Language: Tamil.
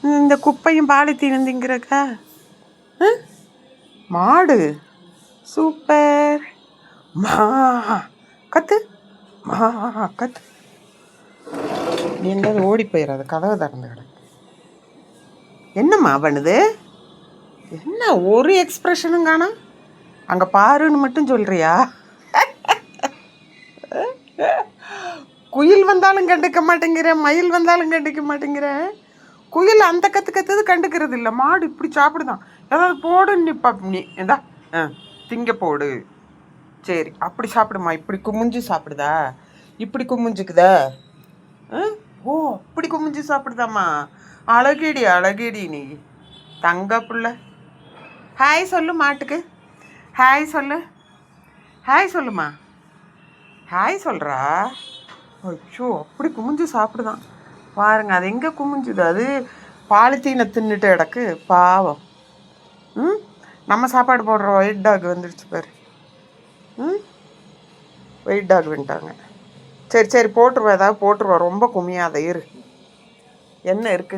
இந்த குப்பையும் பாலித்தீன் திங்கிறக்கா. மாடு சூப்பர். மா கத்து, மா கத்து. நீ எங்கேயாவது ஓடி போயிடாத, கதவை திறந்து கிட. என்னம்மா பண்ணுது? என்ன ஒரு எக்ஸ்ப்ரெஷனும் காணோம். அங்கே பாருன்னு மட்டும் சொல்கிறியா? குயில் வந்தாலும் கண்டுக்க மாட்டேங்கிறேன், மயில் வந்தாலும் கண்டுக்க மாட்டேங்கிறேன். குயில் அந்த கற்றுது கண்டுக்கிறது இல்லை. மாடு இப்படி சாப்பிடுதான். ஏதாவது போடுன்னு நிப்பா. நீ ஏதா திங்க போடு. சரி அப்படி சாப்பிடுமா. இப்படி குமிஞ்சு சாப்பிடுதா? இப்படி குமிஞ்சுக்குதா? ஓ அப்படி குமிஞ்சு சாப்பிடுதாம்மா. அழகேடி அழகேடி நீ தங்க புள்ள. ஹாய் சொல்லு மாட்டுக்கு. ஹாய் சொல்லு. ஹாய் சொல்லுமா. ஹாய் சொல்கிறா. அச்சோ அப்படி குமிஞ்சு சாப்பிடுதான் பாருங்க. அது எங்கே குமிஞ்சுது? அது பாலித்தீனை தின்னுட்டு கிடக்கு பாவம். நம்ம சாப்பாடு போடுற ஒயிட் டாக் வந்துடுச்சு பாரு. ஒயிட் டாக் வந்துட்டாங்க. சரி சரி போட்டுருவோம், ஏதாவது போட்டுருவோம். ரொம்ப குமியாத இரு. என்ன இருக்குது?